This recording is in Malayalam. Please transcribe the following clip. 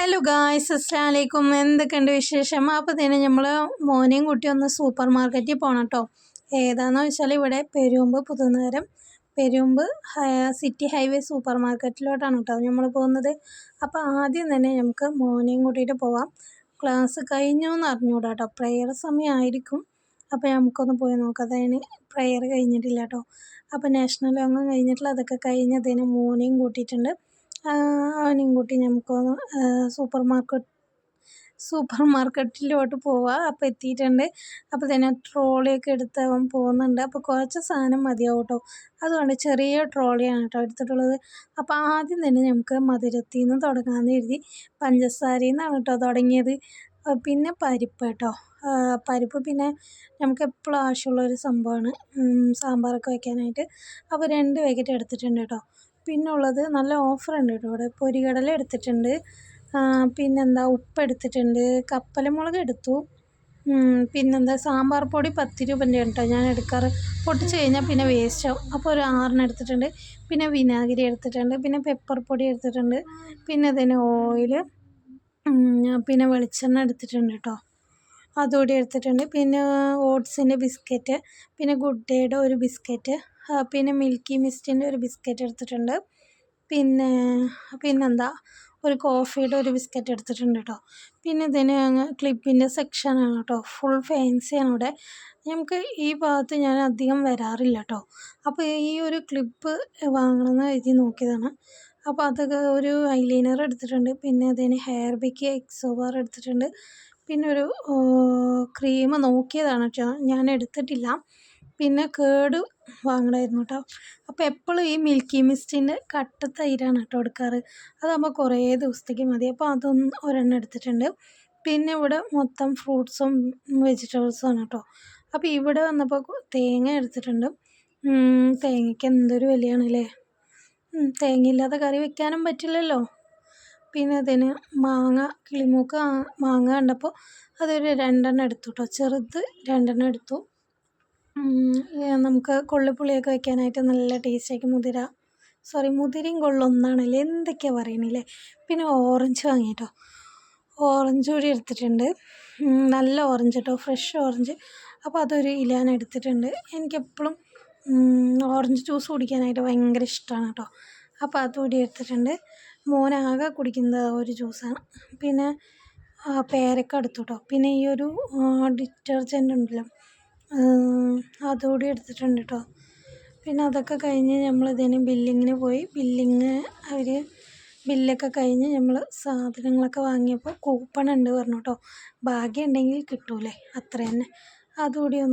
ഹലോ ഗായ്സ്, അസ്സലാമു അലൈക്കും. എന്തൊക്കെയുണ്ട് വിശേഷം? അപ്പോൾ തന്നെ നമ്മൾ മോനെയും കുട്ടി ഒന്ന് സൂപ്പർ മാർക്കറ്റിൽ പോകണം കേട്ടോ. ഏതാണെന്ന് വെച്ചാൽ ഇവിടെ പെരുമ്പ് പുതുനഗരം പെരുമ്പ് സിറ്റി ഹൈവേ സൂപ്പർ മാർക്കറ്റിലോട്ടാണ് കേട്ടോ നമ്മൾ പോകുന്നത്. അപ്പോൾ ആദ്യം തന്നെ നമുക്ക് മോനെയും കൂട്ടിയിട്ട് പോവാം. ക്ലാസ് കഴിഞ്ഞു എന്ന് അറിഞ്ഞുകൂടാ കേട്ടോ, പ്രെയർ സമയമായിരിക്കും. അപ്പോൾ നമുക്കൊന്ന് പോയി നോക്കാം. അതിന് പ്രെയർ കഴിഞ്ഞിട്ടില്ല കേട്ടോ. അപ്പോൾ നാഷണൽ അംഗം കഴിഞ്ഞിട്ടുള്ള അതൊക്കെ കഴിഞ്ഞതിന് മോനെയും കൂട്ടിയിട്ടുണ്ട്. അവനെയും കൂട്ടി നമുക്കൊന്ന് സൂപ്പർ മാർക്കറ്റിലോട്ട് പോവാം. അപ്പോൾ എത്തിയിട്ടുണ്ട്. അപ്പോൾ തന്നെ ട്രോളിയൊക്കെ എടുത്ത് അവൻ പോകുന്നുണ്ട്. അപ്പോൾ കുറച്ച് സാധനം മതിയാവും കേട്ടോ, അതുകൊണ്ട് ചെറിയ ട്രോളിയാണ് കേട്ടോ എടുത്തിട്ടുള്ളത്. അപ്പോൾ ആദ്യം തന്നെ നമുക്ക് മധുരത്തിൽ നിന്ന് തുടങ്ങാമെന്ന് എഴുതി. പഞ്ചസാരയിൽ നിന്നാണ് കേട്ടോ തുടങ്ങിയത്. പിന്നെ പരിപ്പ് കേട്ടോ, പരിപ്പ് പിന്നെ നമുക്ക് എപ്പോഴും ആവശ്യമുള്ളൊരു സംഭവമാണ് സാമ്പാറൊക്കെ വയ്ക്കാനായിട്ട്. അപ്പോൾ 2 പാക്കറ്റ് എടുത്തിട്ടുണ്ട് കേട്ടോ. പിന്നെ ഉള്ളത് നല്ല ഓഫറുണ്ട് കേട്ടോ ഇവിടെ. പൊരികടല എടുത്തിട്ടുണ്ട്, പിന്നെന്താ ഉപ്പ് എടുത്തിട്ടുണ്ട്, കപ്പലമുളക് എടുത്തു, പിന്നെന്താ സാമ്പാർ പൊടി 10 രൂപൻ്റെ കേട്ടോ ഞാൻ എടുക്കാറ്. പൊട്ടിച്ച് കഴിഞ്ഞാൽ പിന്നെ വേസ്റ്റ് ആവും. അപ്പോൾ ഒരു 6 എടുത്തിട്ടുണ്ട്. പിന്നെ വിനാഗിരി എടുത്തിട്ടുണ്ട്, പിന്നെ പെപ്പർ പൊടി എടുത്തിട്ടുണ്ട്, പിന്നെ ഇതിന് ഓയിൽ, പിന്നെ വെളിച്ചെണ്ണ എടുത്തിട്ടുണ്ട് കേട്ടോ, അതുകൂടി എടുത്തിട്ടുണ്ട്. പിന്നെ ഓട്സിൻ്റെ ബിസ്ക്കറ്റ്, പിന്നെ ഗുഡ് ഡേയുടെ ഒരു ബിസ്ക്കറ്റ്, പിന്നെ മിൽക്കി മിസ്റ്റിൻ്റെ ഒരു ബിസ്ക്കറ്റ് എടുത്തിട്ടുണ്ട്. പിന്നെന്താ ഒരു കോഫിയുടെ ഒരു ബിസ്ക്കറ്റ് എടുത്തിട്ടുണ്ട് കേട്ടോ. പിന്നെ ഇതിന് ക്ലിപ്പിൻ്റെ സെക്ഷനാണ് കേട്ടോ, ഫുൾ ഫാൻസിയാണ് ഇവിടെ. നമുക്ക് ഈ ഭാഗത്ത് ഞാൻ അധികം വരാറില്ല കേട്ടോ. അപ്പോൾ ഈ ഒരു ക്ലിപ്പ് വാങ്ങണമെന്ന് എഴുതി നോക്കിയതാണ്. അപ്പോൾ അതൊക്കെ ഒരു ഐലൈനർ എടുത്തിട്ടുണ്ട്. പിന്നെ അതിന് ഹെയർ ബിക്ക് എക്സോ ബാർ എടുത്തിട്ടുണ്ട്. പിന്നെ ഒരു ക്രീം നോക്കിയതാണ് കേട്ടോ, ഞാൻ എടുത്തിട്ടില്ല. പിന്നെ കേട് വാങ്ങണമായിരുന്നു കേട്ടോ. അപ്പോൾ എപ്പോഴും ഈ മിൽക്കി മിസ്റ്റിൻ്റെ കട്ട തൈരാണ് കേട്ടോ എടുക്കാറ്. അതാകുമ്പോൾ കുറേ ദിവസത്തേക്ക് മതി. അപ്പോൾ ഒരെണ്ണം എടുത്തിട്ടുണ്ട്. പിന്നെ ഇവിടെ മൊത്തം ഫ്രൂട്ട്സും വെജിറ്റബിൾസും ആണ് കേട്ടോ. അപ്പോൾ ഇവിടെ വന്നപ്പോൾ തേങ്ങ എടുത്തിട്ടുണ്ട്. തേങ്ങയ്ക്ക് എന്തൊരു വിലയാണല്ലേ. തേങ്ങയില്ലാതെ കറി വെക്കാനും പറ്റില്ലല്ലോ. പിന്നെ അതിന് മാങ്ങ, കിളിമൂക്ക് മാങ്ങ കണ്ടപ്പോൾ അതൊരു 2 എടുത്തു കേട്ടോ, ചെറുത് 2 എടുത്തു. നമുക്ക് കൊള്ളിപ്പുളിയൊക്കെ വെക്കാനായിട്ട് നല്ല ടേസ്റ്റായിരിക്കും. മുതിരയും കൊള്ളൊന്നാണല്ലേ, എന്തൊക്കെയാണ് പറയണില്ലേ. പിന്നെ ഓറഞ്ച് വാങ്ങി കേട്ടോ, ഓറഞ്ച് കൂടി എടുത്തിട്ടുണ്ട്. നല്ല ഓറഞ്ച് കേട്ടോ, ഫ്രഷ് ഓറഞ്ച്. അപ്പോൾ അതൊരു ഇലാൻ എടുത്തിട്ടുണ്ട്. എനിക്കെപ്പോഴും ഓറഞ്ച് ജ്യൂസ് കുടിക്കാനായിട്ട് ഭയങ്കര ഇഷ്ടമാണ് കേട്ടോ. അപ്പോൾ അതുകൂടി എടുത്തിട്ടുണ്ട്. മോനാകെ കുടിക്കുന്നത് ഒരു ജ്യൂസാണ്. പിന്നെ പേരക്ക എടുത്തു കേട്ടോ. പിന്നെ ഈ ഒരു ഡിറ്റർജൻ്റ് ഉണ്ടല്ലോ, അതുകൂടി എടുത്തിട്ടുണ്ട് കേട്ടോ. പിന്നെ അതൊക്കെ കഴിഞ്ഞ് നമ്മളിതിന് ബില്ലിങ്ങിന് പോയി. ബില്ലൊക്കെ കഴിഞ്ഞ് നമ്മൾ സാധനങ്ങളൊക്കെ വാങ്ങിയപ്പോൾ കൂപ്പൺ ഉണ്ട് പറഞ്ഞു കേട്ടോ. ഭാഗ്യം ഉണ്ടെങ്കിൽ കിട്ടൂലേ, അത്ര തന്നെ. അതുകൂടി ഒന്ന്